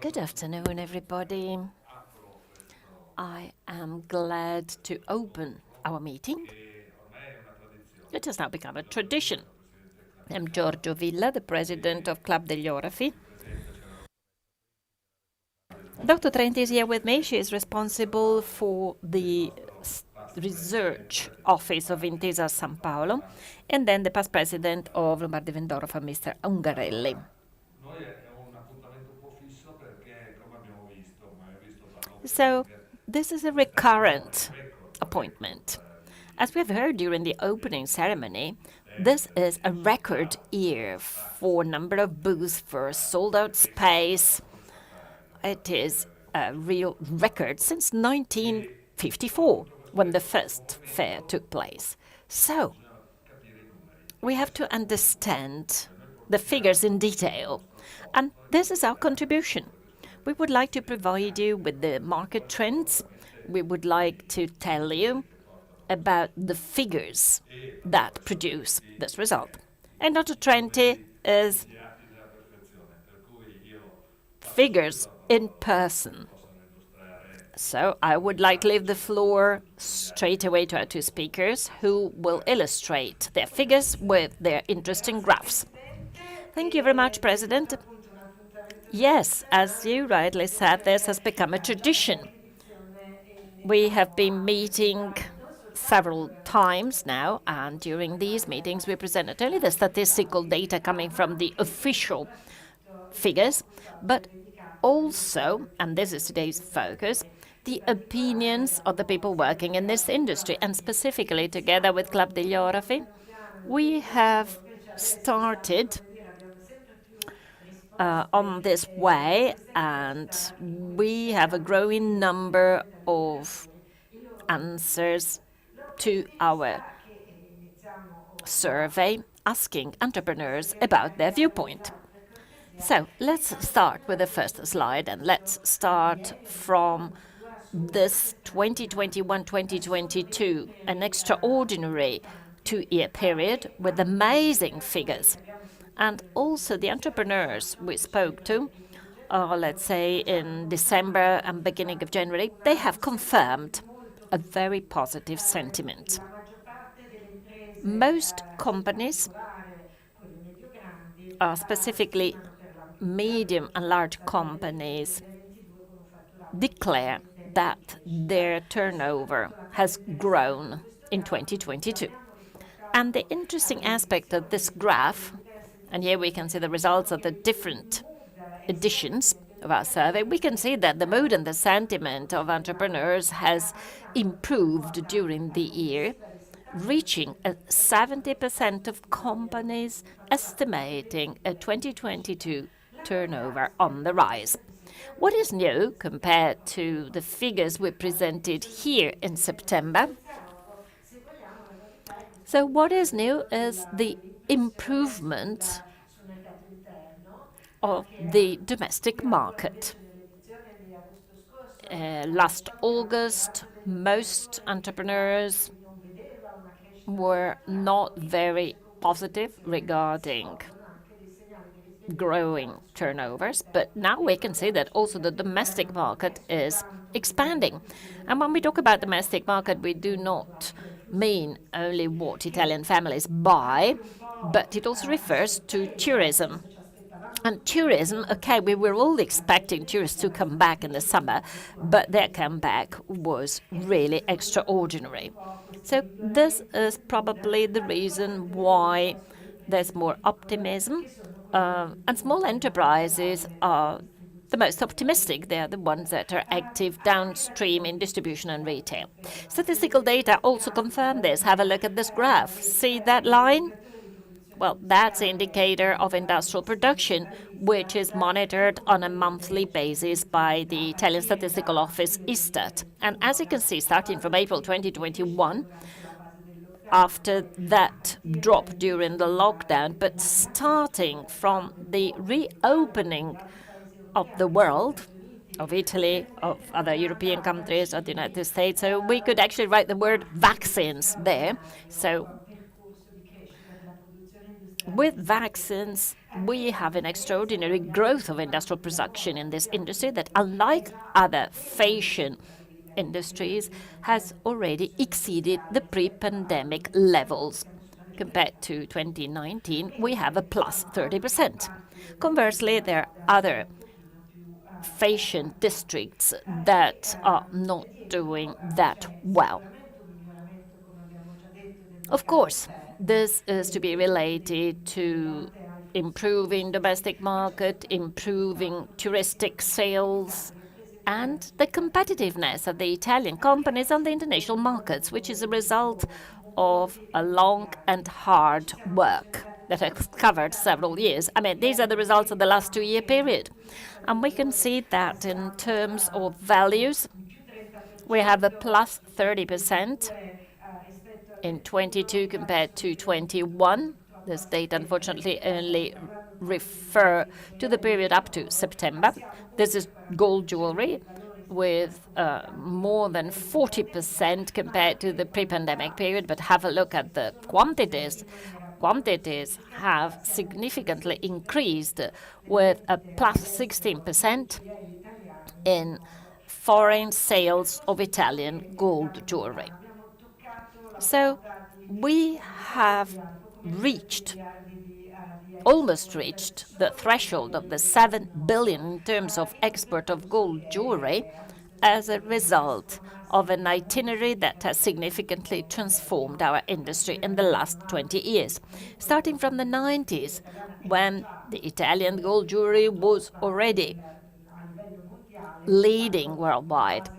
Good afternoon, everybody. I am glad to open our meeting. It has now become a tradition. I'm Giorgio, the president of Club degli Orafi. Dr. Trenti is here with me. She is responsible for the research office of Intesa Sanpaolo, and then the past president of Lombardi Vendorafa, Mr. Ungarelli. So this is a recurrent appointment. As we have heard during the opening ceremony, this is a record year for number of booths, for sold-out space. It is a real record since 1954, when the first fair took place. So we have to understand the figures in detail, and this is our contribution. We would like to provide you with the market trends. We would like to tell you about the figures that produce this result. And Dr. Trenti is figures in person. So I would like to leave the floor straight away to our two speakers, who will illustrate their figures with their interesting graphs. Thank you very much, President. Yes, as you rightly said, this has become a tradition. We have been meeting several times now, and during these meetings we present not only the statistical data coming from the official figures, but also, and this is today's focus, the opinions of the people working in this industry, and specifically together with Club degli Orafi, we have started on this way, and we have a growing number of answers to our survey asking entrepreneurs about their viewpoint. So let's start with the first slide, and let's start from this 2021-2022, an extraordinary two-year period with amazing figures. And also the entrepreneurs we spoke to, let's say in December and beginning of January, they have confirmed a very positive sentiment. Most companies, specifically medium and large companies, declare that their turnover has grown in 2022. And the interesting aspect of this graph, and here we can see the results of the different editions of our survey, we can see that the mood and the sentiment of entrepreneurs has improved during the year, reaching 70% of companies estimating a 2022 turnover on the rise. What is new compared to the figures we presented here in September? So what is new is the improvement of the domestic market. Last August, most entrepreneurs were not very positive regarding growing turnovers, but now we can see that also the domestic market is expanding. And when we talk about domestic market, we do not mean only what Italian families buy, but it also refers to tourism. And tourism, okay, we were all expecting tourists to come back in the summer, but their comeback was really extraordinary. So this is probably the reason why there's more optimism, and small enterprises are the most optimistic. They are the ones that are active downstream in distribution and retail. Statistical data also confirm this. Have a look at this graph. See that line? Well, that's an indicator of industrial production, which is monitored on a monthly basis by the Italian Statistical Office, Istat. And as you can see, starting from April 2021, after that drop during the lockdown, but starting from the reopening of the world, of Italy, of other European countries, of the United States, so we could actually write the word vaccines there. So With vaccines, we have an extraordinary growth of industrial production in this industry that, unlike other fashion industries, has already exceeded the pre-pandemic levels. Compared to 2019, we have a plus 30%. Conversely, there are other fashion districts that are not doing that well. Of course, this is to be related to improving domestic market, improving touristic sales, and the competitiveness of the Italian companies on the international markets, which is a result of a long and hard work that has covered several years. I mean, these are the results of the last 2-year period. And we can see that in terms of values, we have a plus 30% in 22 compared to 21. This data, unfortunately, only refer to the period up to September. This is gold jewelry with more than 40% compared to the pre-pandemic period. But have a look at the quantities. Quantities have significantly increased with a plus 16% in foreign sales of Italian gold jewelry. So we have almost reached the threshold of the 7 billion in terms of export of gold jewelry as a result of an itinerary that has significantly transformed our industry in the last 20 years. Starting from the 90s, when the Italian gold jewelry was already leading worldwide,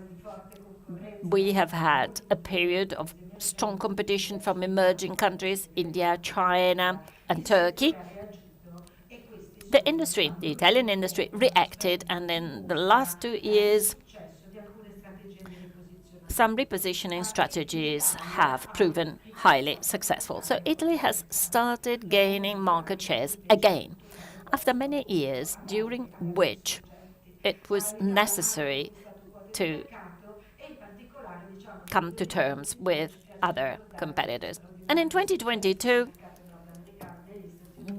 we have had a period of strong competition from emerging countries, India, China, and Turkey. The industry, the Italian industry, reacted, and in the last 2 years, some repositioning strategies have proven highly successful. So Italy has started gaining market shares again, after many years during which it was necessary to come to terms with other competitors. And in 2022,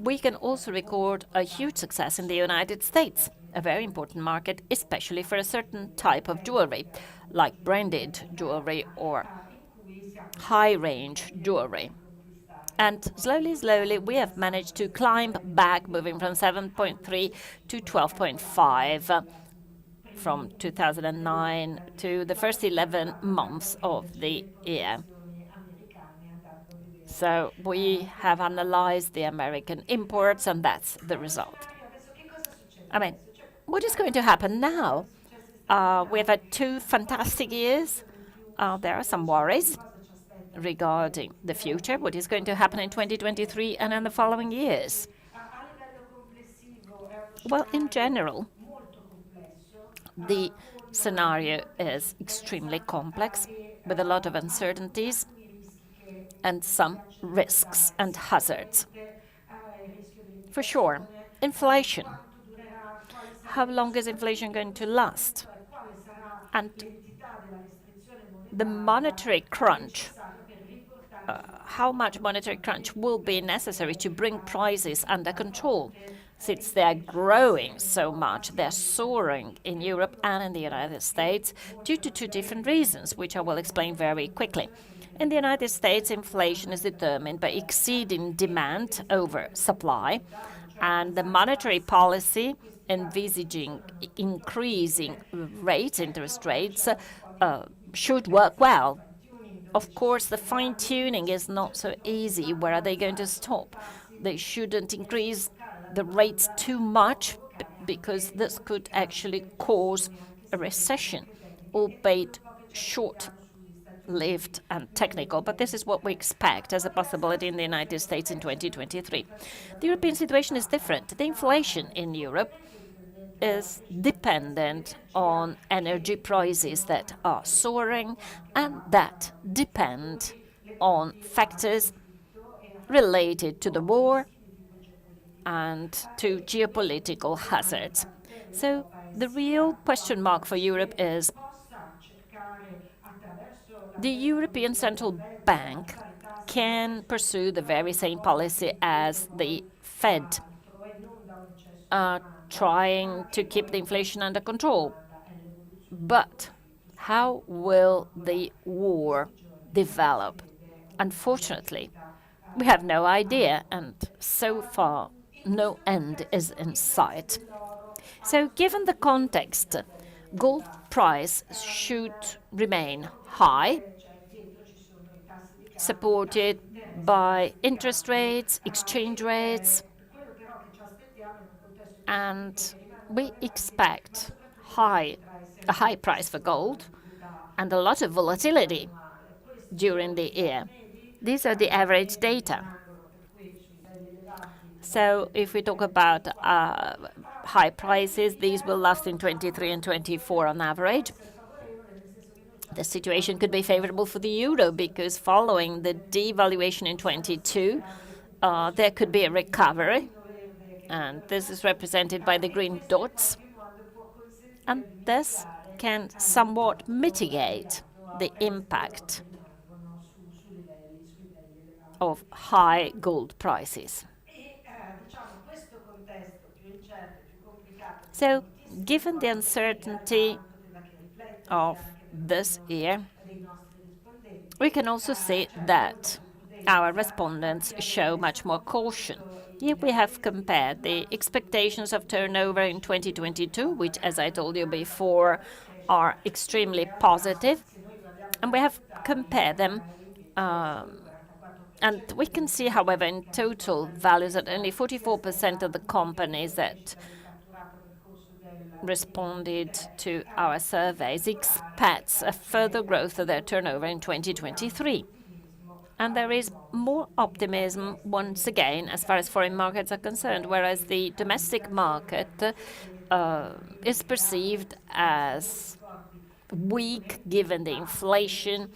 we can also record a huge success in the United States, a very important market, especially for a certain type of jewelry, like branded jewelry or high-range jewelry. And slowly, slowly, we have managed to climb back, moving from 7.3 to 12.5 from 2009 to the first 11 months of the year. So we have analyzed the American imports, and that's the result. I mean, what is going to happen now? We've had 2 fantastic years. There are some worries regarding the future, what is going to happen in 2023 and in the following years. Well, in general, the scenario is extremely complex, with a lot of uncertainties and some risks and hazards. For sure, inflation. How long is inflation going to last? And the monetary crunch, how much monetary crunch will be necessary to bring prices under control? Since they are growing so much, they're soaring in Europe and in the United States due to 2 different reasons, which I will explain very quickly. In the United States, inflation is determined by exceeding demand over supply, and the monetary policy envisaging increasing interest rates, should work well. Of course, the fine-tuning is not so easy. Where are they going to stop? They shouldn't increase the rates too much, because this could actually cause a recession, albeit short-lived and technical. But this is what we expect as a possibility in the United States in 2023. The European situation is different. The inflation in Europe is dependent on energy prices that are soaring and that depend on factors related to the war and to geopolitical hazards. So the real question mark for Europe is the European Central Bank can pursue the very same policy as the Fed, trying to keep the inflation under control. But how will the war develop? Unfortunately, we have no idea, and so far, no end is in sight. So, given the context, gold price should remain high, supported by interest rates, exchange rates, and we expect a high price for gold and a lot of volatility during the year. These are the average data. So if we talk about high prices, these will last in 23 and 24 on average. The situation could be favorable for the euro because following the devaluation in 22, there could be a recovery. And this is represented by the green dots. And this can somewhat mitigate the impact of high gold prices. So, given the uncertainty of this year, we can also see that our respondents show much more caution. Here we have compared the expectations of turnover in 2022, which, as I told you before, are extremely positive, and we have compared them and we can see, however, in total values that only 44% of the companies that responded to our surveys expects a further growth of their turnover in 2023. And there is more optimism, once again, as far as foreign markets are concerned, whereas the domestic market is perceived as weak given the inflation,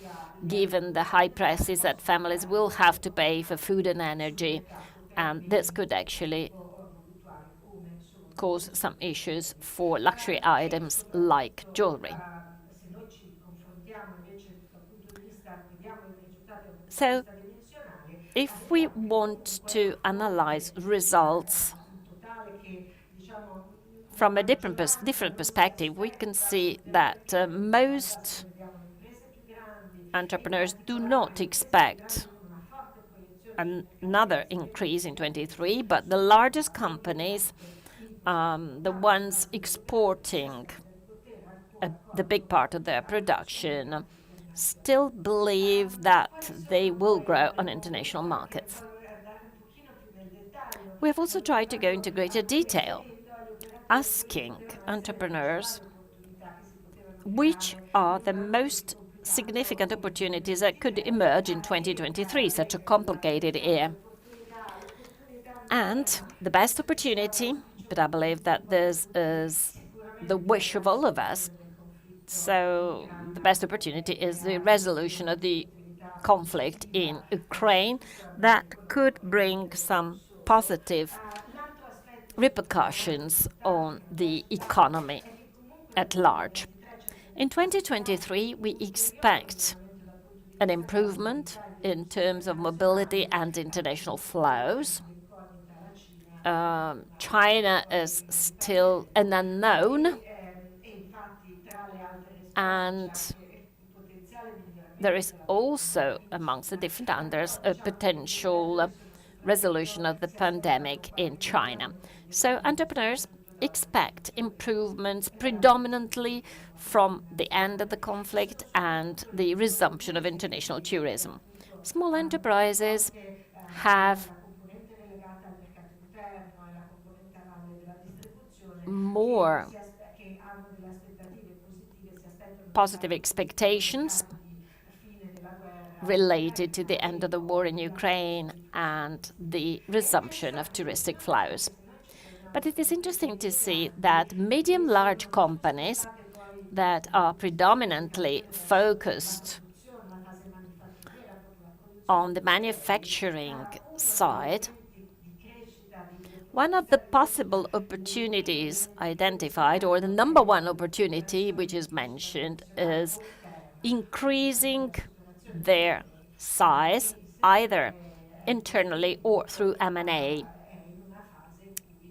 given the high prices that families will have to pay for food and energy. And this could actually cause some issues for luxury items like jewelry. So, if we want to analyze results from a different perspective, we can see that most entrepreneurs do not expect another increase in 23, but the largest companies, the ones exporting the big part of their production, still believe that they will grow on international markets. We have also tried to go into greater detail, asking entrepreneurs which are the most significant opportunities that could emerge in 2023, such a complicated year. And the best opportunity, but I believe that this is the wish of all of us, so the best opportunity is the resolution of the conflict in Ukraine that could bring some positive repercussions on the economy at large. In 2023, we expect an improvement in terms of mobility and international flows. China is still an unknown, and there is also, amongst the different others, a potential resolution of the pandemic in China. So entrepreneurs expect improvements predominantly from the end of the conflict and the resumption of international tourism. Small enterprises have more positive expectations related to the end of the war in Ukraine and the resumption of touristic flows. But it is interesting to see that medium-large companies that are predominantly focused on the manufacturing side, one of the possible opportunities identified, or the number one opportunity which is mentioned, is increasing their size either internally or through M&A.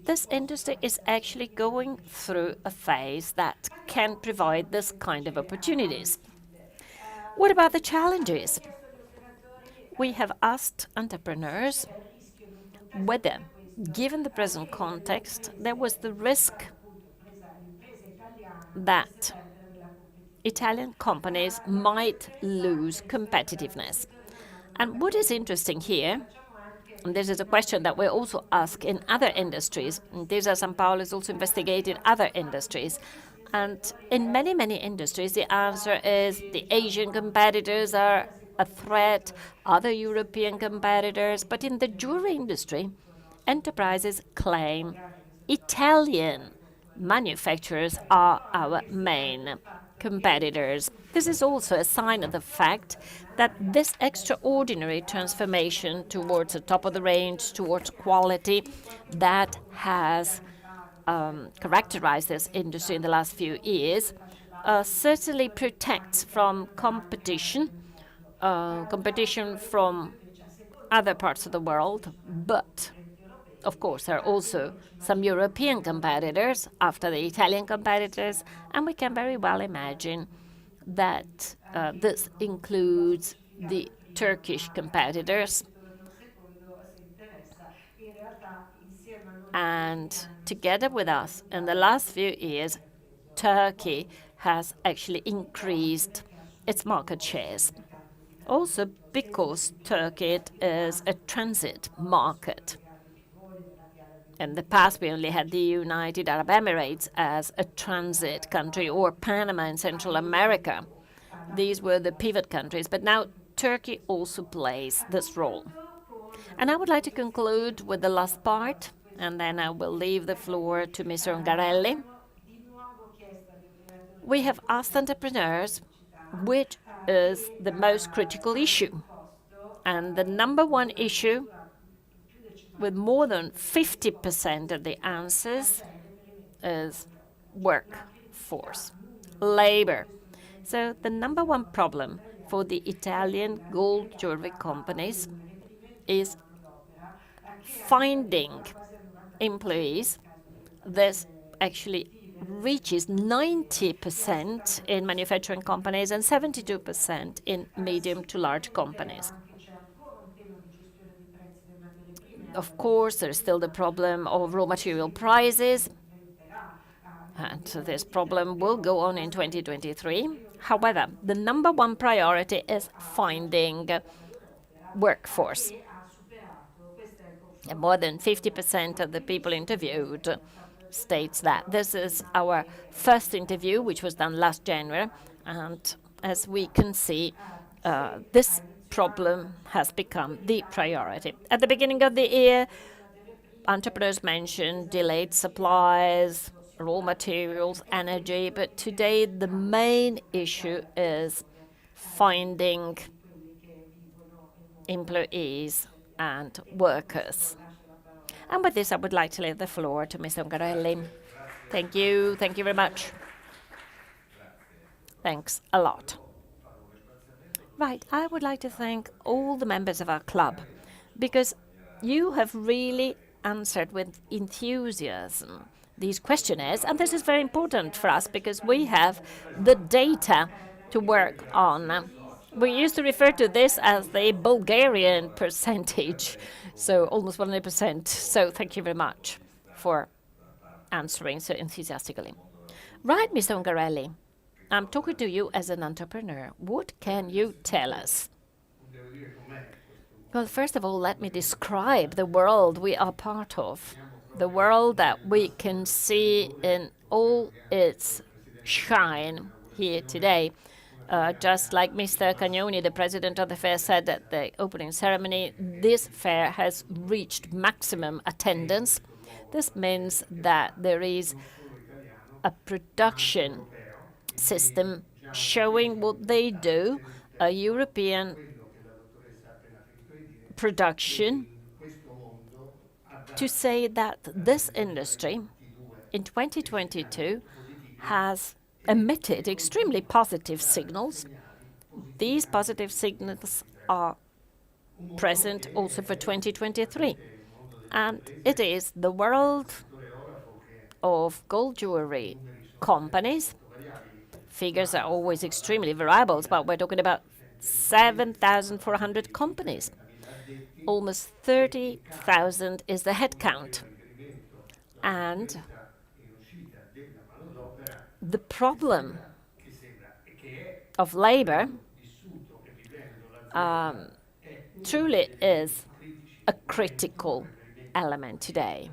This industry is actually going through a phase that can provide this kind of opportunities. What about the challenges? We have asked entrepreneurs whether, given the present context, there was the risk that Italian companies might lose competitiveness. And what is interesting here, and this is a question that we also ask in other industries, Intesa Sanpaolo has also investigated other industries, and in many, many industries, the answer is the Asian competitors are a threat, other European competitors, but in the jewelry industry, enterprises claim Italian manufacturers are our main competitors. This is also a sign of the fact that this extraordinary transformation towards the top of the range, towards quality, that has characterized this industry in the last few years, certainly protects from competition, competition from other parts of the world, but of course, there are also some European competitors after the Italian competitors, and we can very well imagine that this includes the Turkish competitors. And together with us, in the last few years, Turkey has actually increased its market shares. Also because Turkey is a transit market. In the past, we only had the United Arab Emirates as a transit country, or Panama in Central America. These were the pivot countries, but now Turkey also plays this role. And I would like to conclude with the last part, and then I will leave the floor to Mr. Ungarelli. We have asked entrepreneurs which is the most critical issue. And the number one issue, with more than 50% of the answers, is workforce, labor. So the number one problem for the Italian gold jewelry companies is finding employees. This actually reaches 90% in manufacturing companies and 72% in medium to large companies. Of course, there's still the problem of raw material prices, and this problem will go on in 2023. However, the number one priority is finding workforce. And more than 50% of the people interviewed states that. This is our first interview, which was done last January, and as we can see, this problem has become the priority. At the beginning of the year, entrepreneurs mentioned delayed supplies, raw materials, energy, but today the main issue is finding employees and workers. And with this, I would like to leave the floor to Mr. Ungarelli. Thank you. Thank you very much. Thanks a lot. Right, I would like to thank all the members of our club, because you have really answered with enthusiasm these questionnaires, and this is very important for us because we have the data to work on. We used to refer to this as the Bulgarian percentage, so almost 100%. So thank you very much for answering so enthusiastically. Right, Mr. Ungarelli, I'm talking to you as an entrepreneur. What can you tell us? Well, first of all, let me describe the world we are part of, the world that we can see in all its shine here today. Just like Mr. Cagnoni, the president of the fair, said at the opening ceremony, this fair has reached maximum attendance. This means that there is a production system showing what they do, a European production, to say that this industry in 2022 has emitted extremely positive signals. These positive signals are present also for 2023. And it is the world of gold jewelry companies. Figures are always extremely variable, but we're talking about 7,400 companies. Almost 30,000 is the headcount. And the problem of labor truly is a critical element today.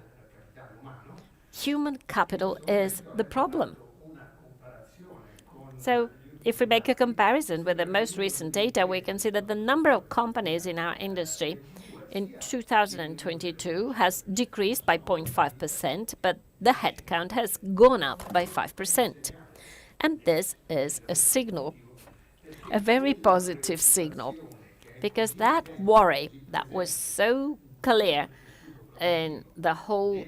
Human capital is the problem. So if we make a comparison with the most recent data, we can see that the number of companies in our industry in 2022 has decreased by 0.5%, but the headcount has gone up by 5%. And this is a signal, a very positive signal, because that worry that was so clear in the whole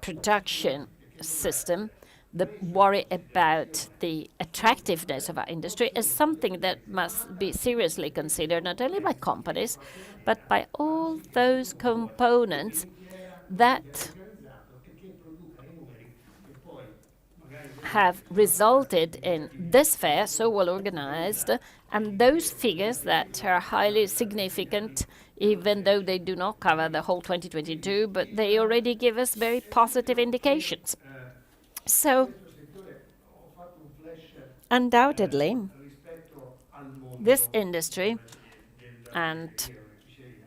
production system, the worry about the attractiveness of our industry is something that must be seriously considered not only by companies, but by all those components that have resulted in this fair so well organized, and those figures that are highly significant, even though they do not cover the whole 2022, but they already give us very positive indications. So, undoubtedly, this industry, and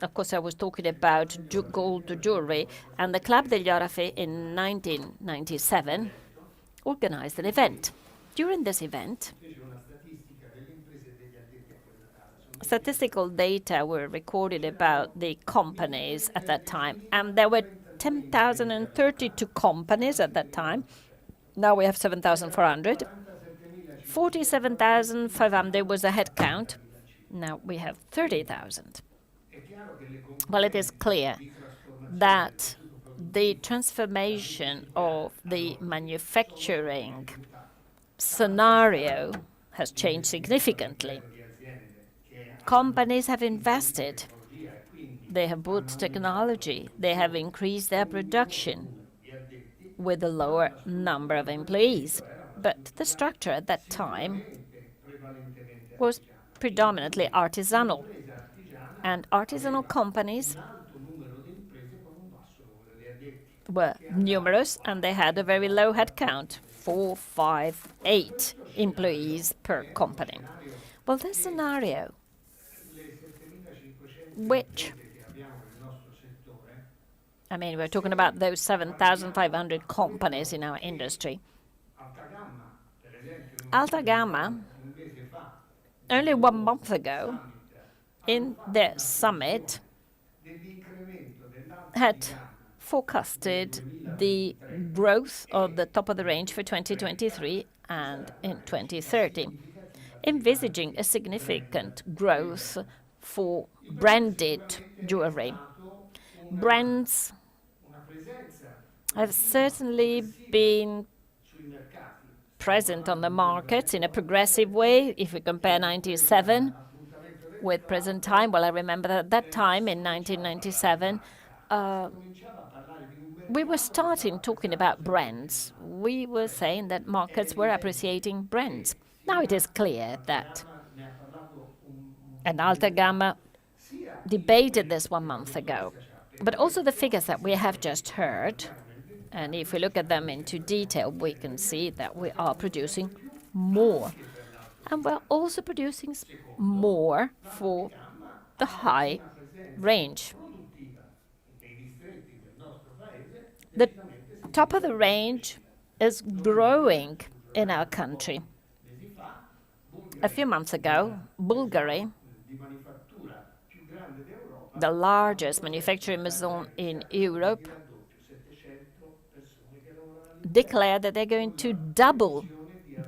of course I was talking about gold jewelry, and the Club degli Orafi in 1997 organized an event. During this event, statistical data were recorded about the companies at that time, and there were 10,032 companies at that time. Now we have 7,400. 47,500 was the head count. Now we have 30,000. Well, it is clear that the transformation of the manufacturing scenario has changed significantly. Companies have invested. They have bought technology. They have increased their production with a lower number of employees. But the structure at that time was predominantly artisanal. And artisanal companies were numerous, and they had a very low headcount, 4, 5, 8 employees per company. Well, this scenario, which, I mean, we're talking about those 7,500 companies in our industry. Alta Gamma, only 1 month ago, in their summit, had forecasted the growth of the top of the range for 2023 and in 2030, envisaging a significant growth for branded jewelry. Brands have certainly been present on the market in a progressive way. If we compare 97 with present time, well, I remember that at that time in 1997, we were starting talking about brands. We were saying that markets were appreciating brands. Now it is clear that, and Alta Gamma debated this 1 month ago, but also the figures that we have just heard, and if we look at them into detail, we can see that we are producing more. And we're also producing more for the high range. The top of the range is growing in our country. A few months ago, Bulgari, the largest manufacturing maison in Europe, declared that they're going to double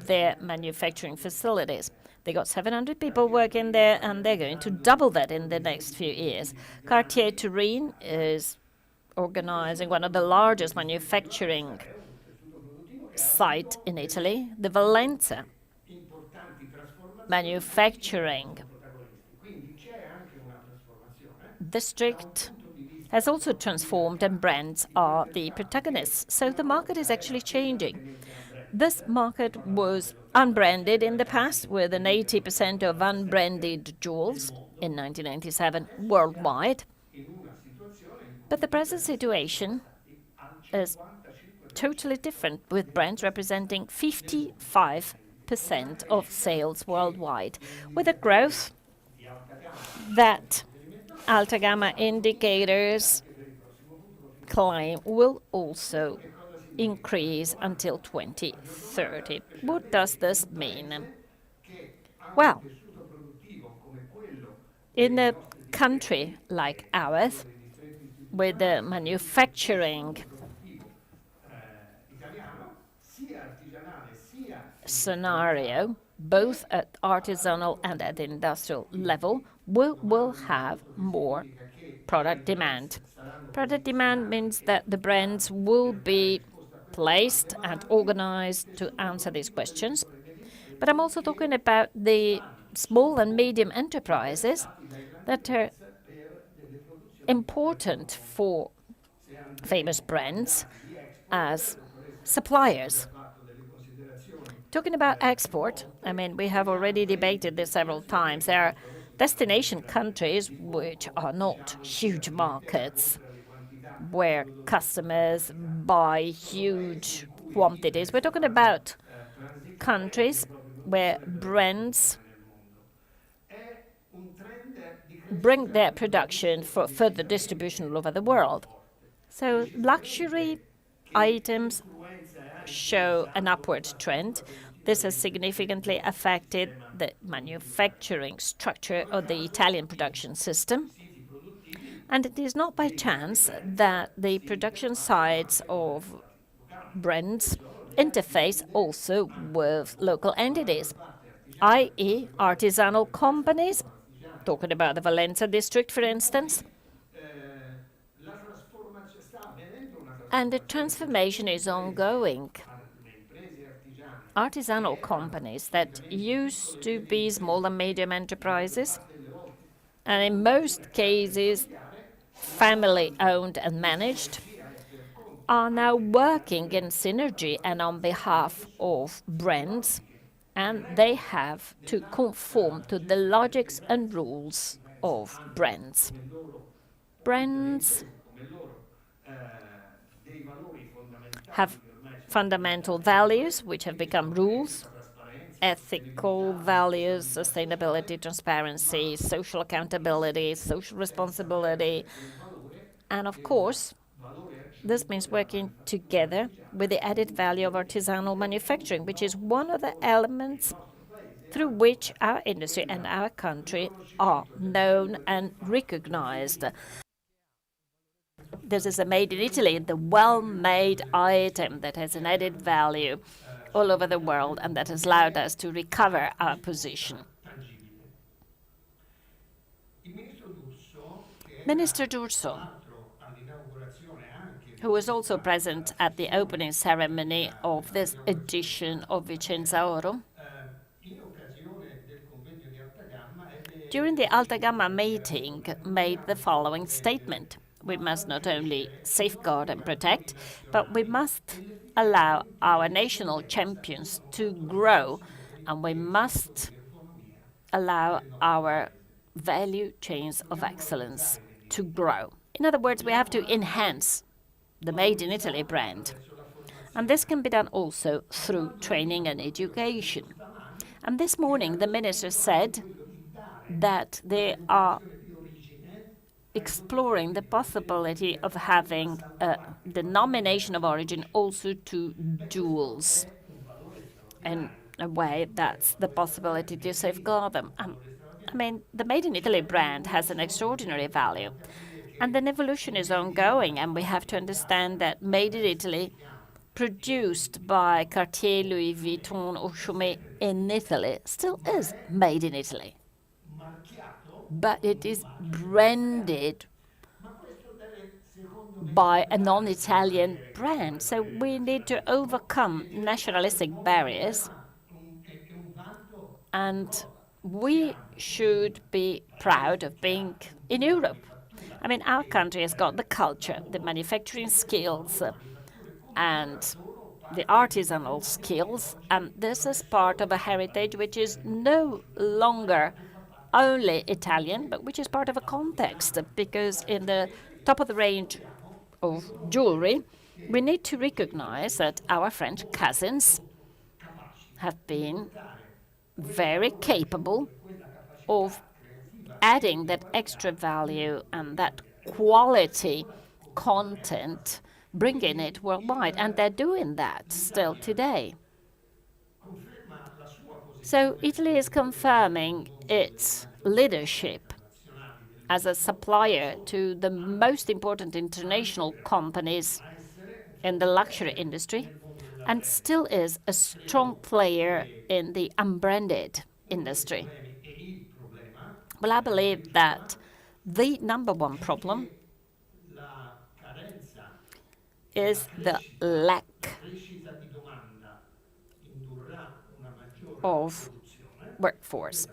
their manufacturing facilities. They got 700 people working there, and they're going to double that in the next few years. Cartier Turin is organizing one of the largest manufacturing sites in Italy. The Valenza manufacturing district has also transformed and brands are the protagonists. So the market is actually changing. This market was unbranded in the past, with an 80% of unbranded jewels in 1997 worldwide. But the present situation is totally different, with brands representing 55% of sales worldwide, with a growth that Alta Gamma indicators claim will also increase until 2030. What does this mean? Well, in a country like ours, with the manufacturing scenario, both at artisanal and at industrial level, we will have more product demand. Product demand means that the brands will be placed and organized to answer these questions. But I'm also talking about the small and medium enterprises that are important for famous brands as suppliers. Talking about export, I mean, we have already debated this several times. There are destination countries which are not huge markets, where customers buy huge quantities. We're talking about countries where brands bring their production for further distribution all over the world. So luxury items show an upward trend. This has significantly affected the manufacturing structure of the Italian production system. And it is not by chance that the production sites of brands interface also with local entities, i.e. artisanal companies, talking about the Valenza district, for instance. And the transformation is ongoing. Artisanal companies that used to be small and medium enterprises, and in most cases family-owned and managed, are now working in synergy and on behalf of brands, and they have to conform to the logics and rules of brands. Brands have fundamental values which have become rules: ethical values, sustainability, transparency, social accountability, social responsibility. And of course, this means working together with the added value of artisanal manufacturing, which is one of the elements through which our industry and our country are known and recognized. This is a made in Italy, the well-made item that has an added value all over the world and that has allowed us to recover our position. Minister Giorgio, who was also present at the opening ceremony of this edition of Vicenza Oro, during the Alta Gamma meeting, made the following statement: we must not only safeguard and protect, but we must allow our national champions to grow, and we must allow our value chains of excellence to grow. In other words, we have to enhance the Made in Italy brand. And this can be done also through training and education. And this morning, the minister said that they are exploring the possibility of having a denomination of origin also to jewels, in a way that's the possibility to safeguard them. I mean, the Made in Italy brand has an extraordinary value, and an evolution is ongoing, and we have to understand that Made in Italy, produced by Cartier, Louis Vuitton or Chaumet in Italy, still is made in Italy. But it is branded by a non-Italian brand. So we need to overcome nationalistic barriers, and we should be proud of being in Europe. I mean, our country has got the culture, the manufacturing skills, and the artisanal skills, and this is part of a heritage which is no longer only Italian, but which is part of a context, because in the top of the range of jewelry, we need to recognize that our French cousins have been very capable of adding that extra value and that quality content, bringing it worldwide. And they're doing that still today. So Italy is confirming its leadership as a supplier to the most important international companies in the luxury industry, and still is a strong player in the unbranded industry. Well, I believe that the number one problem is the lack of workforce.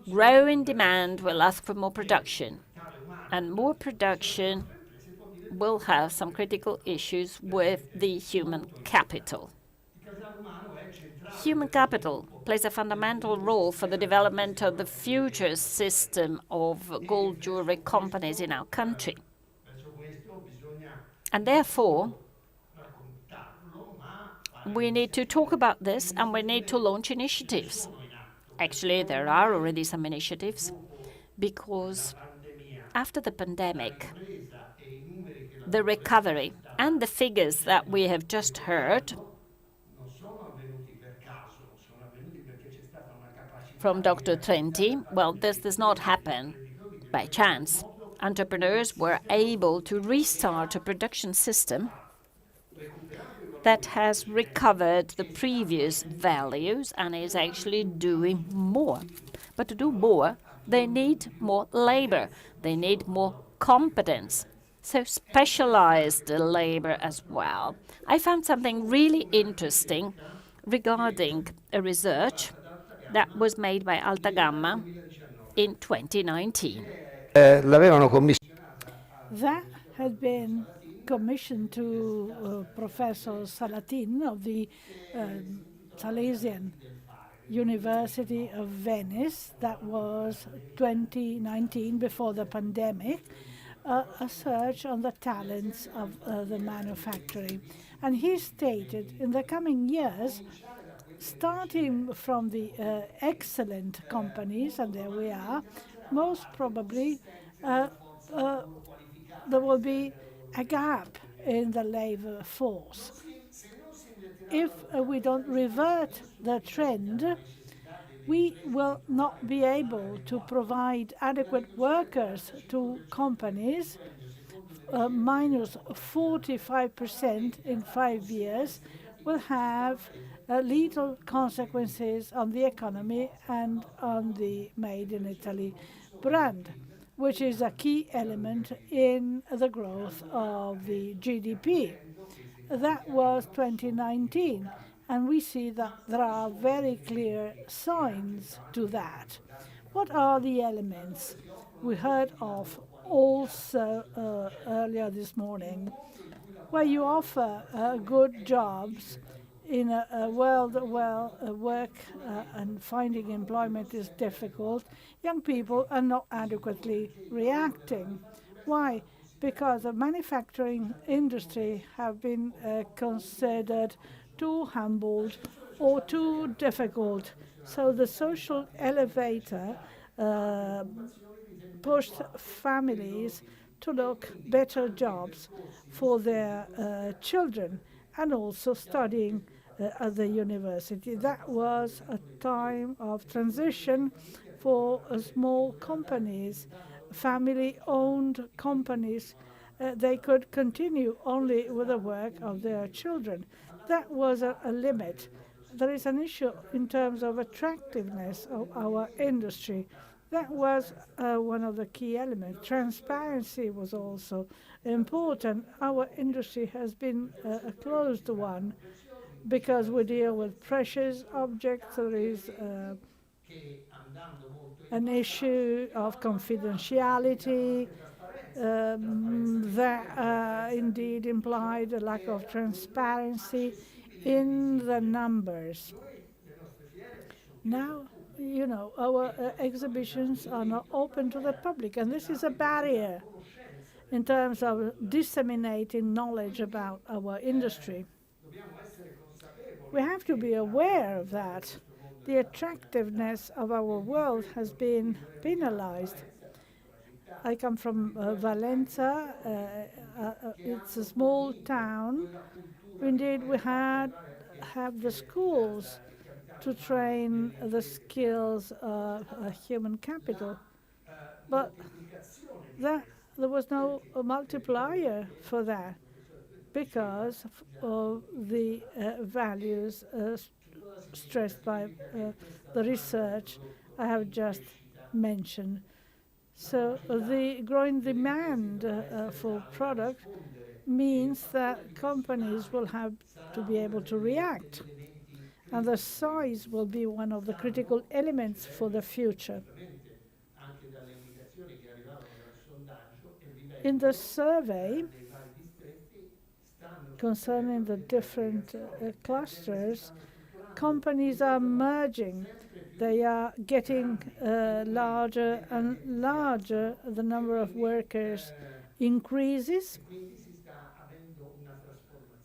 Growing demand will ask for more production, and more production will have some critical issues with the human capital. Human capital plays a fundamental role for the development of the future system of gold jewelry companies in our country. And therefore, we need to talk about this and we need to launch initiatives. Actually, there are already some initiatives, because after the pandemic, the recovery and the figures that we have just heard from Dr. Trenti, well, this does not happen by chance. Entrepreneurs were able to restart a production system that has recovered the previous values and is actually doing more. But to do more, they need more labor, they need more competence, so specialized labor as well. I found something really interesting regarding a research that was made by Alta Gamma in 2019. That had been commissioned to Professor Salatin of the Salesian University of Venice. That was 2019, before the pandemic, a search on the talents of the manufacturing. And he stated in the coming years, starting from the excellent companies, and there we are, most probably there will be a gap in the labor force. If we don't revert the trend, we will not be able to provide adequate workers to companies, minus 45% in 5 years, will have lethal consequences on the economy and on the Made in Italy brand, which is a key element in the growth of the GDP. That was 2019, and we see that there are very clear signs to that. What are the elements? We heard of also earlier this morning, where you offer good jobs in a world where work and finding employment is difficult. Young people are not adequately reacting. Why? Because the manufacturing industry have been considered too humbled or too difficult. So the social elevator pushed families to look better jobs for their children, and also studying at the university. That was a time of transition for small companies, family-owned companies. They could continue only with the work of their children. That was a limit. There is an issue in terms of attractiveness of our industry. That was one of the key elements. Transparency was also important. Our industry has been a closed one because we deal with precious objects. There is an issue of confidentiality, that indeed implied a lack of transparency in the numbers. Now, our exhibitions are not open to the public, and this is a barrier in terms of disseminating knowledge about our industry. We have to be aware of that. The attractiveness of our world has been penalized. I come from Valenza. It's a small town. Indeed, we have the schools to train the skills of human capital, but there was no multiplier for that because of the values stressed by the research I have just mentioned. So the growing demand for product means that companies will have to be able to react, and the size will be one of the critical elements for the future. In the survey concerning the different clusters, companies are merging. They are getting larger and larger. The number of workers increases.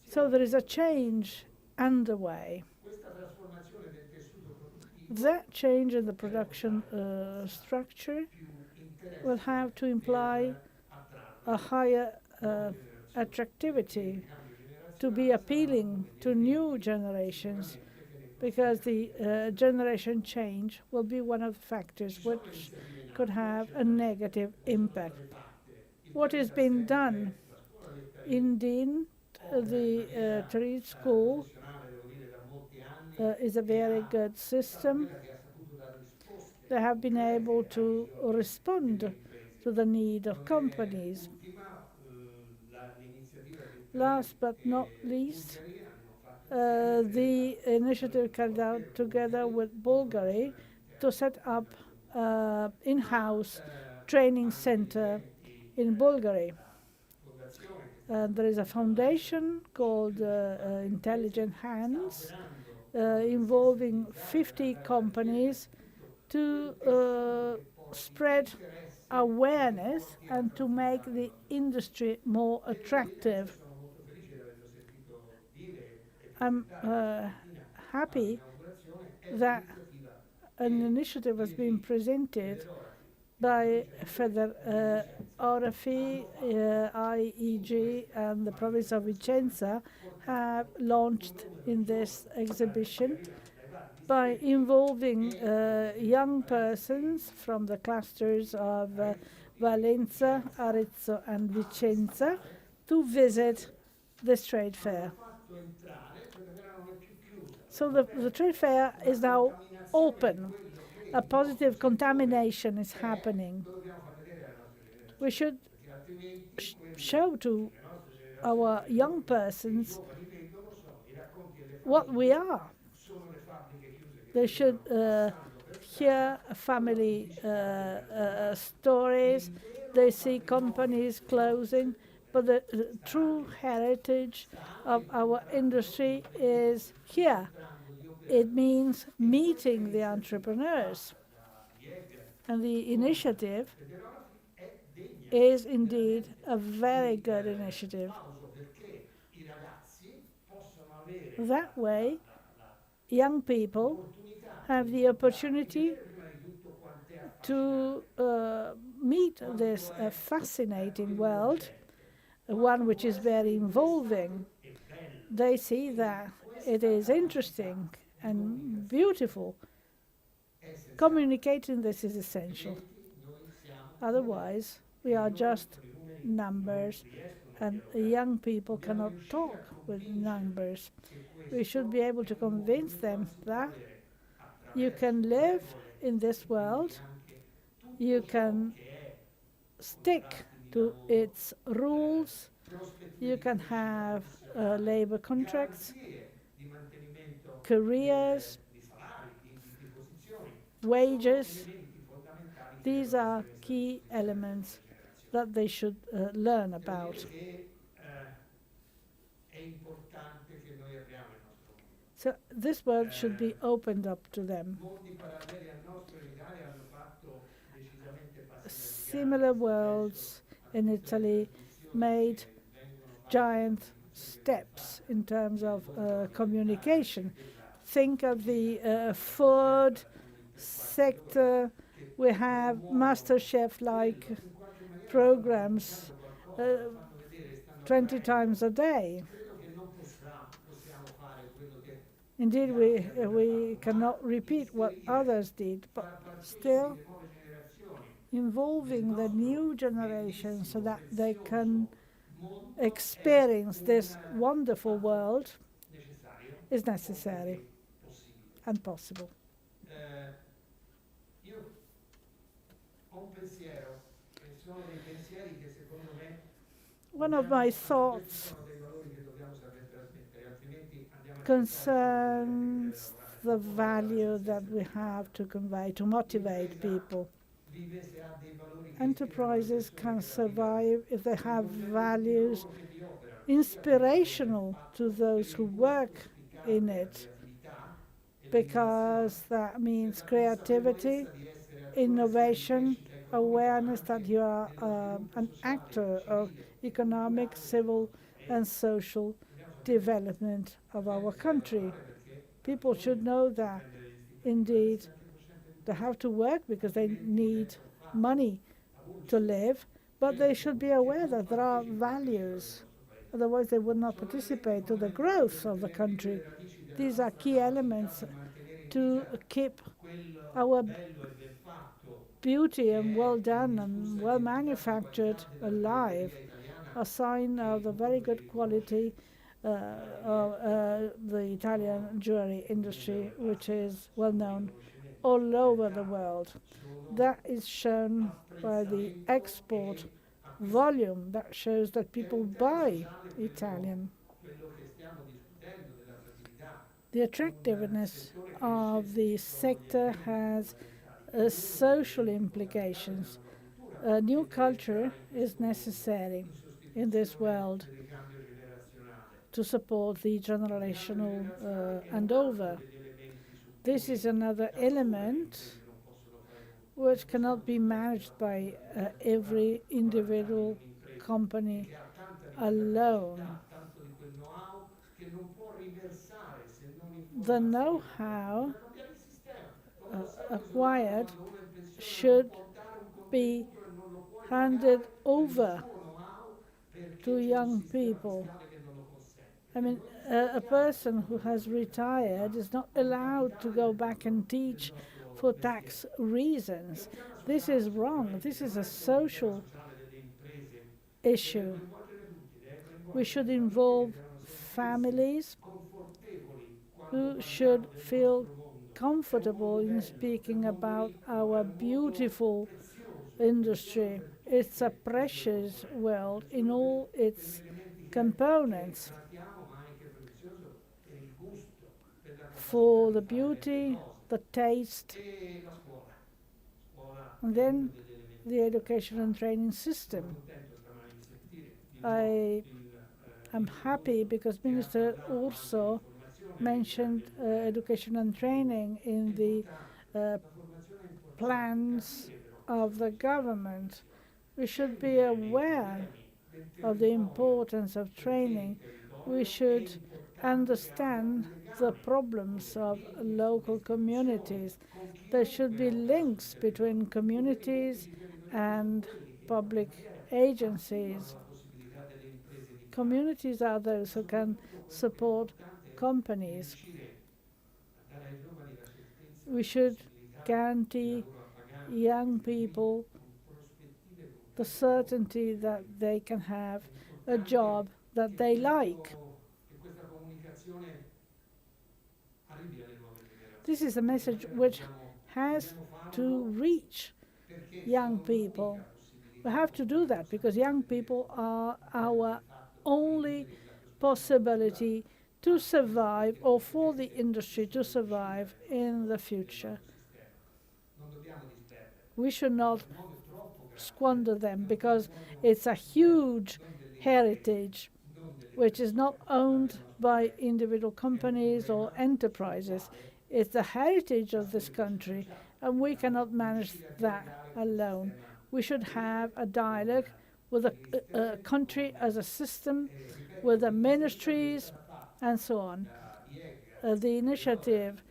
So there is a change underway. That change in the production structure will have to imply a higher attractivity to be appealing to new generations, because the generation change will be one of the factors which could have a negative impact. What is being done? Indeed, the trade school is a very good system. They have been able to respond to the need of companies. Last but not least, the initiative carried out together with Bulgaria to set up in-house training center in Bulgaria. There is a foundation called Intelligent Hands, involving 50 companies to spread awareness and to make the industry more attractive. I'm happy that an initiative has been presented by Orafi, IEG, and the province of Vicenza have launched in this exhibition by involving young persons from the clusters of Valenza, Arezzo, and Vicenza to visit this trade fair. So the trade fair is now open. A positive contamination is happening. We should show to our young persons what we are. They should hear family stories. They see companies closing, but the true heritage of our industry is here. It means meeting the entrepreneurs. And the initiative is indeed a very good initiative. That way, young people have the opportunity to meet this fascinating world, one which is very involving. They see that it is interesting and beautiful. Communicating this is essential. Otherwise, we are just numbers, and young people cannot talk with numbers. We should be able to convince them that you can live in this world, you can stick to its rules, you can have labor contracts, careers, wages. These are key elements that they should learn about. So this world should be opened up to them. Similar worlds in Italy made giant steps in terms of communication. Think of the food sector. We have MasterChef-like programs 20 times a day. Indeed, we cannot repeat what others did, but still involving the new generation so that they can experience this wonderful world is necessary and possible. One of my thoughts concerns the value that we have to convey, to motivate people. Enterprises can survive if they have values inspirational to those who work in it, because that means creativity, innovation, awareness that you are an actor of economic, civil, and social development of our country. People should know that, indeed, they have to work because they need money to live, but they should be aware that there are values. Otherwise, they would not participate to the growth of the country. These are key elements to keep our beauty and well done and well manufactured alive, a sign of the very good quality of the Italian jewelry industry, which is well known all over the world. That is shown by the export volume that shows that people buy Italian. The attractiveness of the sector has social implications. A new culture is necessary in this world to support the generational handover. This is another element which cannot be managed by every individual company alone. The know-how acquired should be handed over to young people. I mean, a person who has retired is not allowed to go back and teach for tax reasons. This is wrong. This is a social issue. We should involve families who should feel comfortable in speaking about our beautiful industry. It's a precious world in all its components. For the beauty, the taste, and then the education and training system. I am happy because Minister Urso mentioned education and training in the plans of the government. We should be aware of the importance of training. We should understand the problems of local communities. There should be links between communities and public agencies. Communities are those who can support companies. We should guarantee young people the certainty that they can have a job that they like. This is a message which has to reach young people. We have to do that because young people are our only possibility to survive, or for the industry to survive in the future. We should not squander them, because it's a huge heritage which is not owned by individual companies or enterprises. It's the heritage of this country, and we cannot manage that alone. We should have a dialogue with a country as a system, with the ministries, and so on. The initiative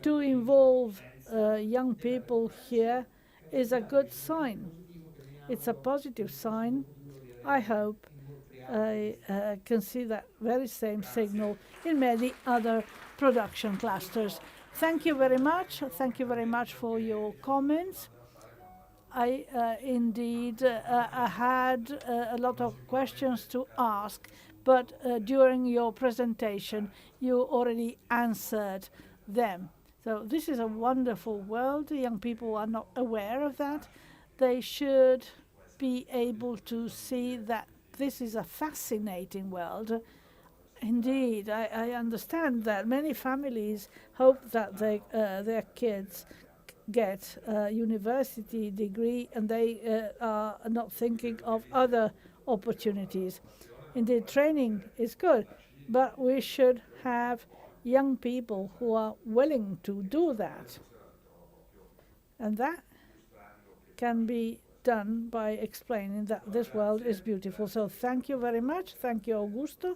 to involve young people here is a good sign. It's a positive sign. I hope I can see that very same signal in many other production clusters. Thank you very much. Thank you very much for your comments. I indeed I had a lot of questions to ask, but during your presentation, you already answered them. So this is a wonderful world. Young people are not aware of that. They should be able to see that this is a fascinating world. Indeed, I understand that many families hope that their kids get a university degree, and they are not thinking of other opportunities. Indeed, training is good, but we should have young people who are willing to do that. And that can be done by explaining that this world is beautiful. So thank you very much. Thank you, Augusto.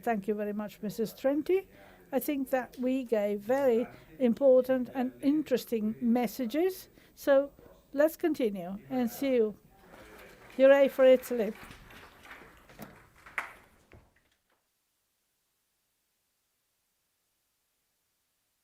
Thank you very much, Mrs. Trenti. I think that we gave very important and interesting messages. So let's continue and see you. Hooray for Italy.